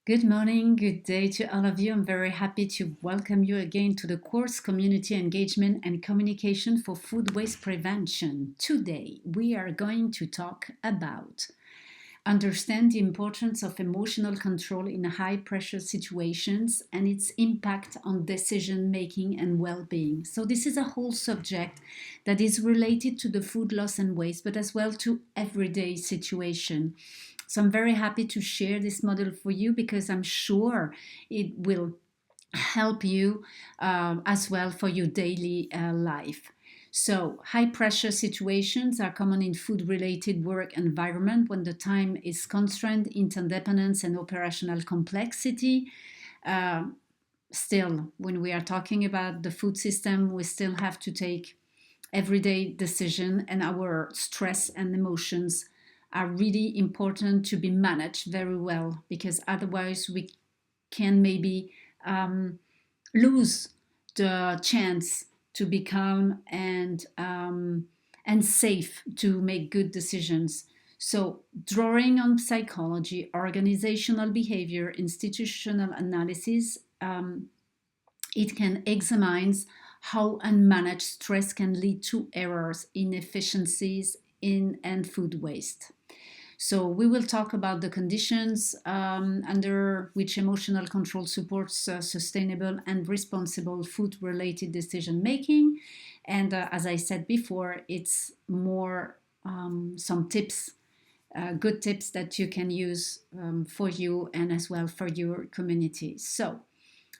Good morning, good day to all of you. I'm very happy to welcome you again to the course Community Engagement and Communication for Food Waste Prevention. Today, we are going to talk about understand the importance of emotional control in high pressure situations and its impact on decision making and well-being. So this is a whole subject that is related to the food loss and waste, but as well to everyday situation. So I'm very happy to share this model for you because I'm sure it will help you as well for your daily life. So high pressure situations are common in food related work environment when the time is constrained, interdependence and operational complexity. Uh, Still, when we are talking about the food system, we still have to take everyday decision, and our stress and emotions are really important to be managed very well, because otherwise we can maybe lose the chance to be calm and safe to make good decisions. So, drawing on psychology, organizational behavior, institutional analysis, it can examine how unmanaged stress can lead to errors, inefficiencies in and food waste. So we will talk about the conditions under which emotional control supports sustainable and responsible food-related decision making. And as I said before, it's more some tips, good tips that you can use for you and as well for your community. So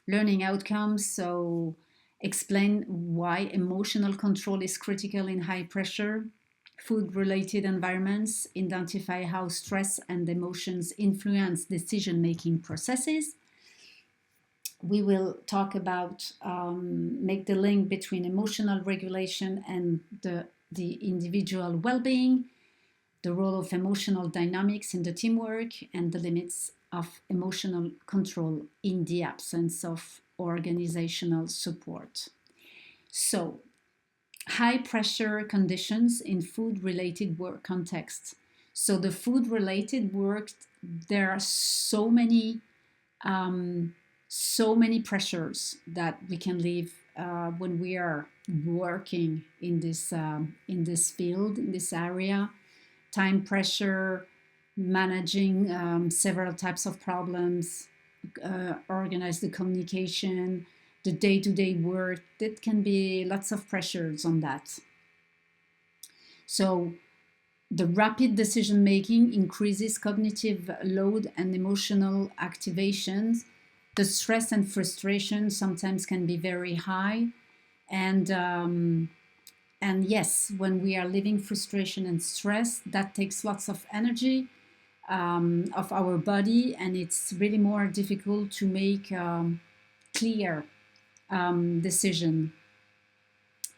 learning outcomes. So explain why emotional control is critical in high pressure food related environments, identify how stress and emotions influence decision making processes. We will talk about make the link between emotional regulation and the individual well-being, the role of emotional dynamics in the teamwork, and the limits of emotional control in the absence of organizational support. So, high pressure conditions in food related work contexts. So, the food related work, there are so many pressures that we can live when we are working in this field, in this area. Time pressure, managing several types of problems, organize the communication, the day-to-day work. That can be lots of pressures on that. So the rapid decision making increases cognitive load and emotional activations. The stress and frustration sometimes can be very high, and yes, when we are living frustration and stress, that takes lots of energy of our body, and it's really more difficult to make clear decision.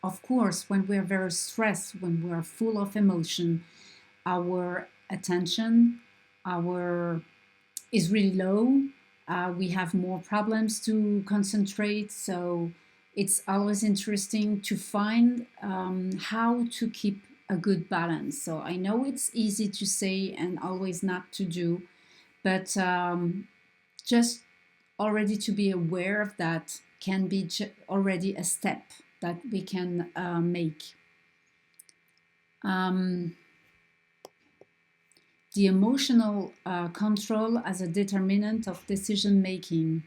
Of course, when we are very stressed, when we are full of emotion, our attention, our is really low. We have more problems to concentrate. So it's always interesting to find how to keep a good balance. So I know it's easy to say and always not to do, but just already to be aware of that can be already a step that we can make. The emotional control as a determinant of decision making.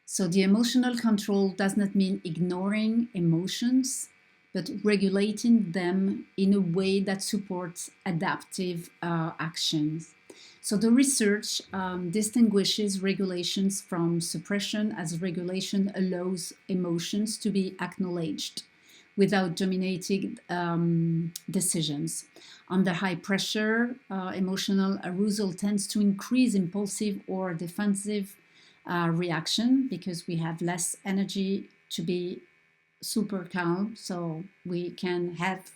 So the emotional control does not mean ignoring emotions, but regulating them in a way that supports adaptive actions. So the research distinguishes regulations from suppression, as regulation allows emotions to be acknowledged without dominating decisions. Under high pressure, emotional arousal tends to increase impulsive or defensive reaction because we have less energy to be super calm. So we can have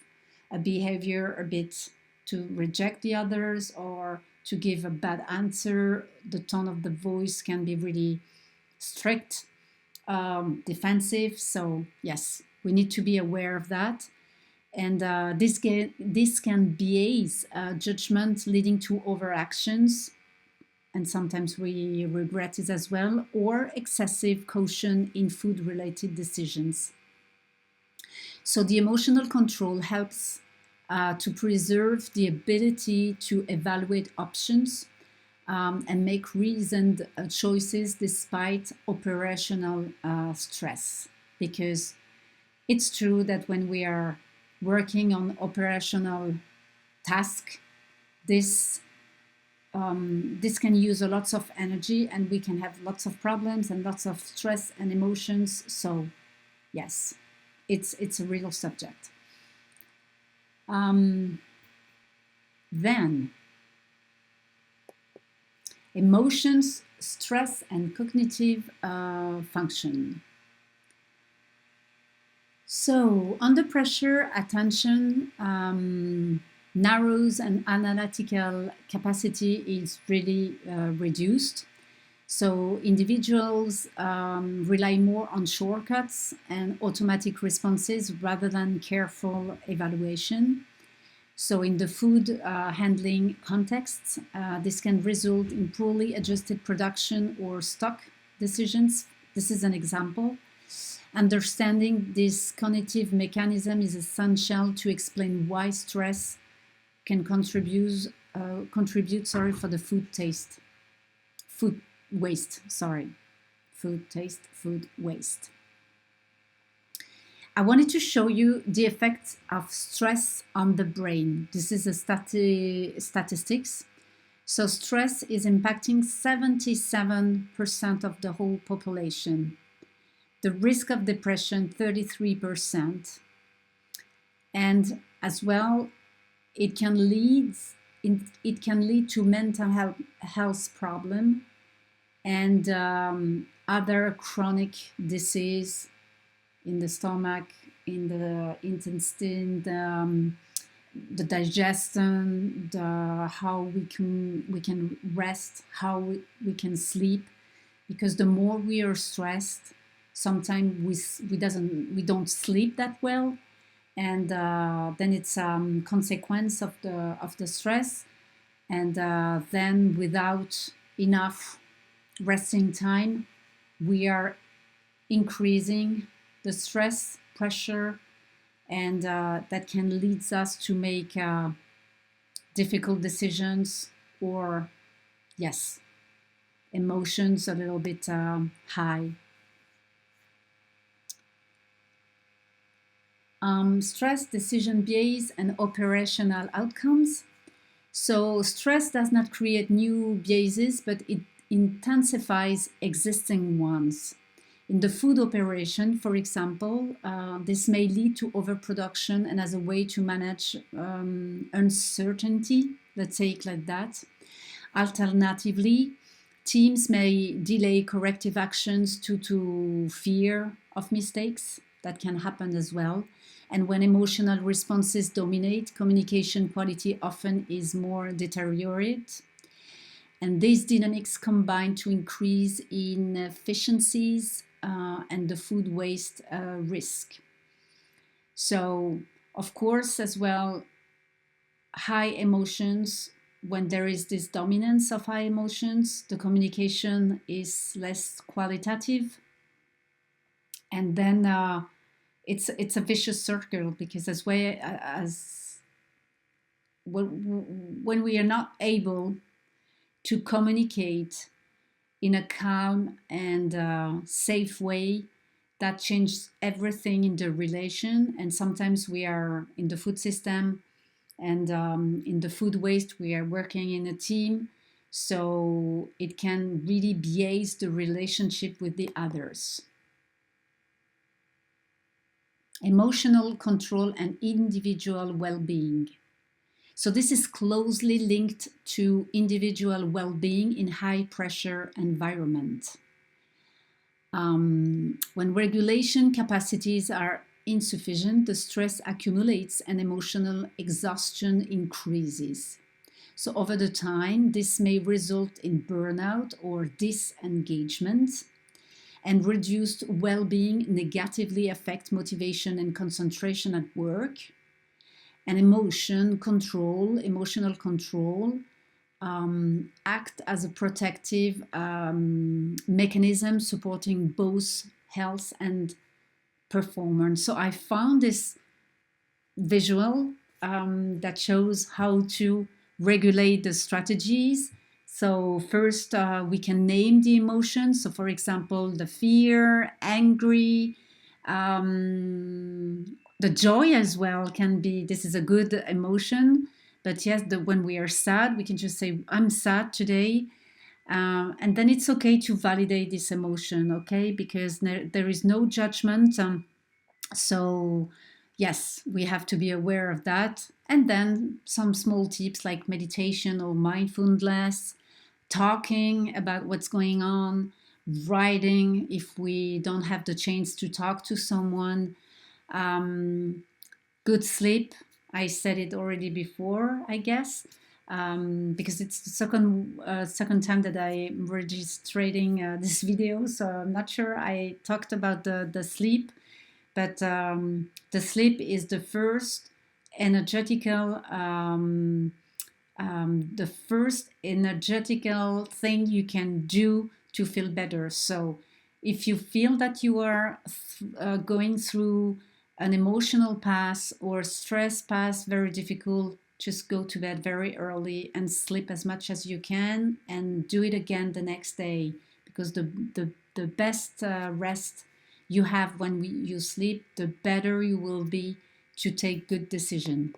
a behavior a bit to reject the others or to give a bad answer. The tone of the voice can be really strict, defensive. So yes, we need to be aware of that. And this can bias judgment, leading to overactions and sometimes we regret it as well, or excessive caution in food-related decisions. So the emotional control helps to preserve the ability to evaluate options and make reasoned choices despite operational stress. Because it's true that when we are working on operational tasks, this can use a lot of energy, and we can have lots of problems and lots of stress and emotions. So yes, it's a real subject. Then emotions, stress, and cognitive function. So under pressure, attention narrows, and analytical capacity is really reduced. So individuals rely more on shortcuts and automatic responses rather than careful evaluation. So in the food handling context, this can result in poorly adjusted production or stock decisions. This is an example. Understanding this cognitive mechanism is essential to explain why stress can contribute for the food waste. I wanted to show you the effects of stress on the brain. This is a statistics. So stress is impacting 77% of the whole population. The risk of depression, 33%. And as well, it can lead to mental health problem and other chronic disease in the stomach, in the intestine, the digestion, how we can rest, how we can sleep, because the more we are stressed, sometimes we don't sleep that well, and then it's a consequence of the stress, and then without enough resting time, we are increasing the stress, pressure, and that can lead us to make difficult decisions, or yes, emotions a little bit high. Stress, decision bias, and operational outcomes. So stress does not create new biases, but it intensifies existing ones. In the food operation, for example, this may lead to overproduction, and as a way to manage uncertainty, let's say it like that. Alternatively, teams may delay corrective actions due to fear of mistakes. That can happen as well. And when emotional responses dominate, communication quality often is more deteriorated. And these dynamics combine to increase inefficiencies and the food waste risk. So, of course, as well, high emotions, when there is this dominance of high emotions, the communication is less qualitative. And then it's a vicious circle, because as when we are not able to communicate in a calm and safe way, that changes everything in the relation. And sometimes we are in the food system, and in the food waste, we are working in a team. So it can really bias the relationship with the others. Emotional control and individual well-being. So this is closely linked to individual well-being in high-pressure environment. When regulation capacities are insufficient, the stress accumulates and emotional exhaustion increases. So over the time, this may result in burnout or disengagement, and reduced well-being negatively affect motivation and concentration at work. And emotional control act as a protective mechanism supporting both health and performance. So I found this visual that shows how to regulate the strategies. So first we can name the emotions. So for example, the fear, angry, the joy as well can be, this is a good emotion. But yes, when we are sad, we can just say, I'm sad today. And then it's okay to validate this emotion, okay? Because there is no judgment. So yes, we have to be aware of that. And then some small tips like meditation or mindfulness, talking about what's going on, writing if we don't have the chance to talk to someone, good sleep. I said it already before, I guess, because it's the second time that I'm registering this video, so I'm not sure I talked about the sleep. But the sleep is the first energetical the first energetical thing you can do to feel better. So if you feel that you are going through an emotional path or stress path, very difficult, just go to bed very early and sleep as much as you can and do it again the next day, because the best rest you have when you sleep, the better you will be to take good decision.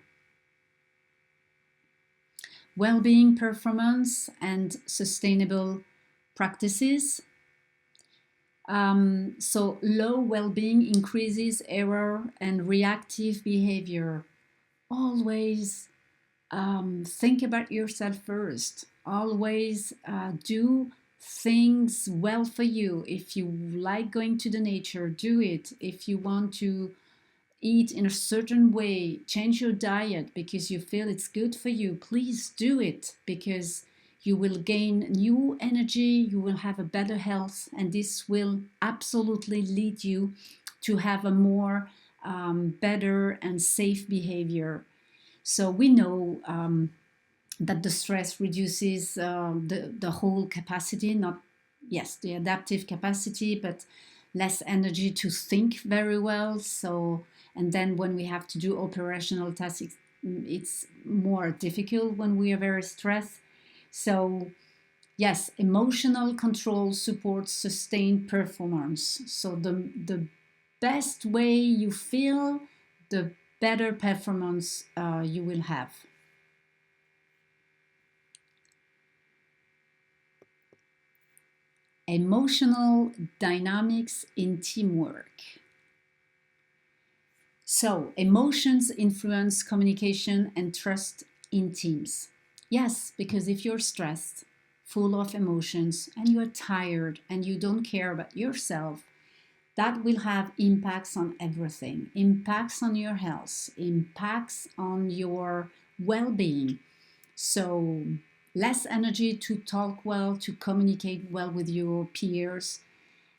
Well-being, performance, and sustainable practices. So low well-being increases error and reactive behavior. Always think about yourself first. Always do things well for you. If you like going to the nature, do it. If you want to eat in a certain way, change your diet because you feel it's good for you, please do it, because you will gain new energy, you will have a better health, and this will absolutely lead you to have a more better and safe behavior. So we know that the stress reduces the whole capacity, not, yes, the adaptive capacity, but less energy to think very well. So, and then when we have to do operational tasks, it's more difficult when we are very stressed. So yes, emotional control supports sustained performance. So the best way you feel, the better performance you will have. Emotional dynamics in teamwork. So, emotions influence communication and trust in teams. Yes, because if you're stressed, full of emotions, and you're tired and you don't care about yourself, that will have impacts on everything, impacts on your health, impacts on your well being. So, less energy to talk well, to communicate well with your peers.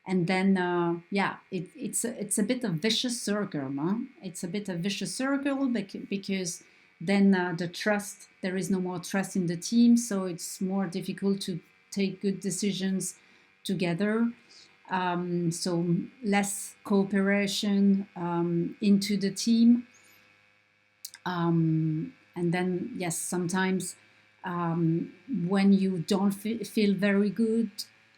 And then, yeah, it's a bit of vicious circle, huh? It's a bit of vicious circle because then the trust, there is no more trust in the team, so it's more difficult to take good decisions together. So less cooperation into the team. And then, yes, sometimes when you don't feel very good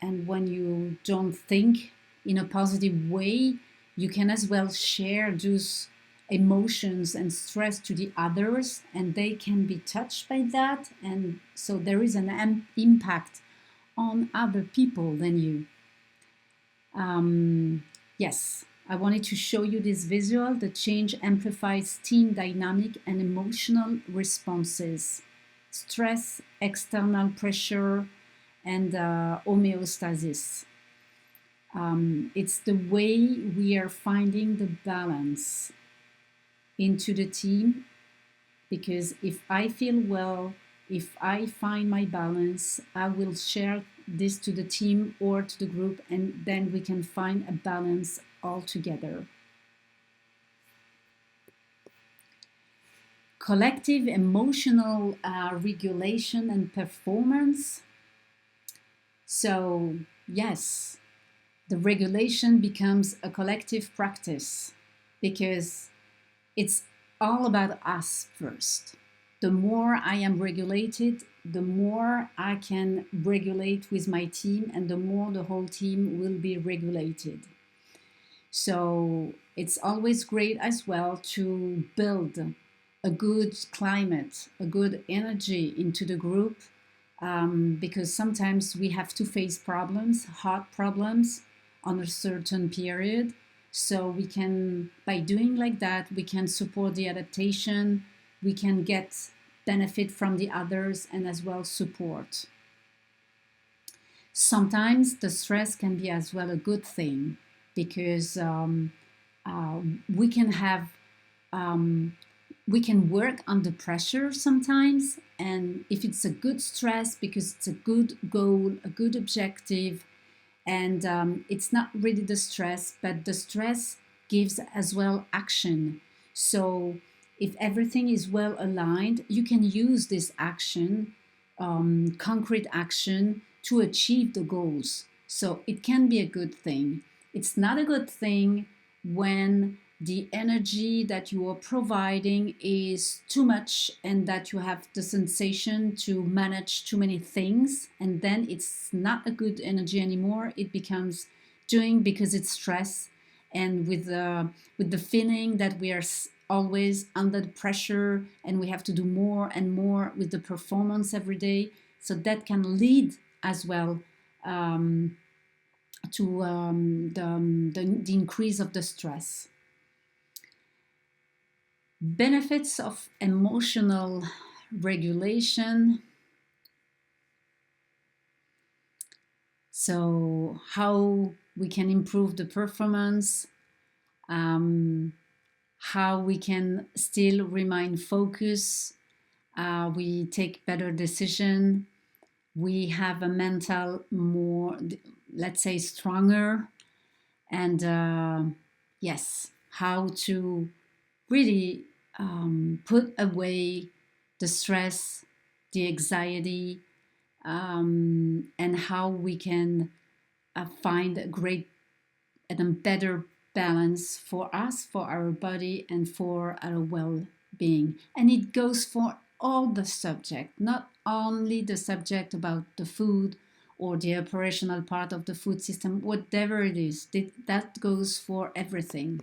and when you don't think in a positive way, you can as well share those emotions and stress to the others, and they can be touched by that. And so there is an impact on other people than you. Yes, I wanted to show you this visual. The change amplifies team dynamic and emotional responses, stress, external pressure, and homeostasis. It's the way we are finding the balance into the team, because if I feel well, if I find my balance, I will share this to the team or to the group, and then we can find a balance all together. collective emotional regulation and performance. So, yes, the regulation becomes a collective practice because it's all about us first. The more I am regulated, the more I can regulate with my team, and the more the whole team will be regulated. So it's always great as well to build a good climate, a good energy into the group, because sometimes we have to face problems, hard problems on a certain period. So we can, by doing like that, we can support the adaptation, we can get benefit from the others and as well support. Sometimes the stress can be as well a good thing because we can have we can work under pressure sometimes, and if it's a good stress because it's a good goal, a good objective, and it's not really the stress, but the stress gives as well action. So if everything is well aligned, you can use this action, concrete action, to achieve the goals. So it can be a good thing. It's not a good thing when the energy that you are providing is too much and that you have the sensation to manage too many things, and then it's not a good energy anymore. It becomes doing because it's stress, and with the feeling that we are always under the pressure and we have to do more and more with the performance every day. So that can lead as well to the increase of the stress. Benefits of emotional regulation. So how we can improve the performance, how we can still remain focused, we take better decision, we have a mental more, let's say, stronger, and yes, how to really put away the stress, the anxiety, and how we can find a great and a better balance for us, for our body, and for our well-being. And it goes for all the subject, not only the subject about the food or the operational part of the food system, whatever it is, that goes for everything.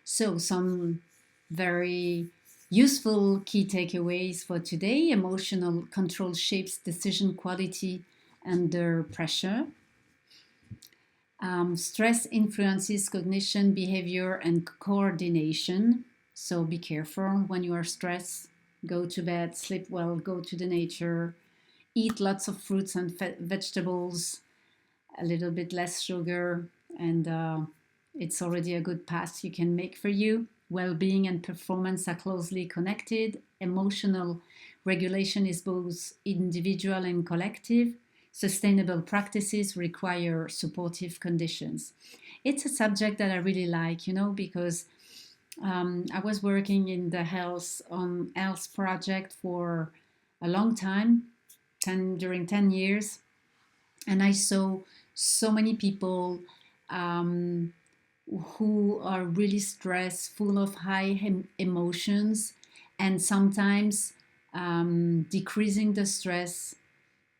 So some very useful key takeaways for today. Emotional control shapes decision quality under pressure. Stress influences cognition, behavior, and coordination. So be careful when you are stressed. Go to bed, sleep well, go to the nature, eat lots of fruits and vegetables, a little bit less sugar, and it's already a good path you can make for you. Well-being and performance are closely connected. Emotional regulation is both individual and collective. Sustainable practices require supportive conditions. It's a subject that I really like, because I was working in the health project for a long time, during 10 years, and I saw so many people who are really stressed, full of high emotions, and sometimes decreasing the stress.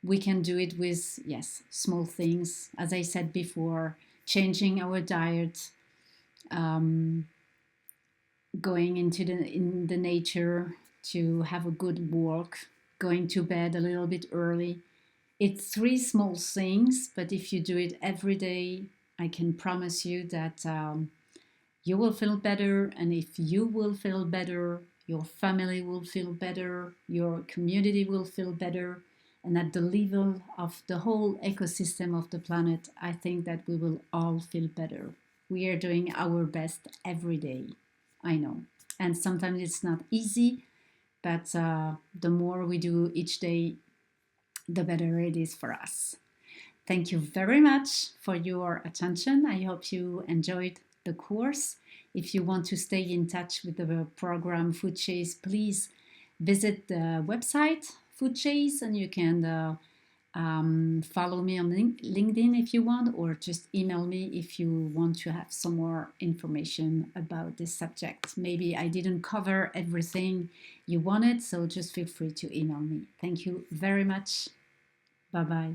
We can do it with, yes, small things. As I said before, changing our diet, going in the nature to have a good walk, going to bed a little bit early. It's 3 small things, but if you do it every day, I can promise you that you will feel better. And if you will feel better, your family will feel better, your community will feel better. And at the level of the whole ecosystem of the planet, I think that we will all feel better. We are doing our best every day, I know. And sometimes it's not easy, but the more we do each day, the better it is for us. Thank you very much for your attention. I hope you enjoyed the course. If you want to stay in touch with the program Food Chase, please visit the website Food Chase, and you can follow me on LinkedIn if you want, or just email me if you want to have some more information about this subject. Maybe I didn't cover everything you wanted, so just feel free to email me. Thank you very much. Bye bye.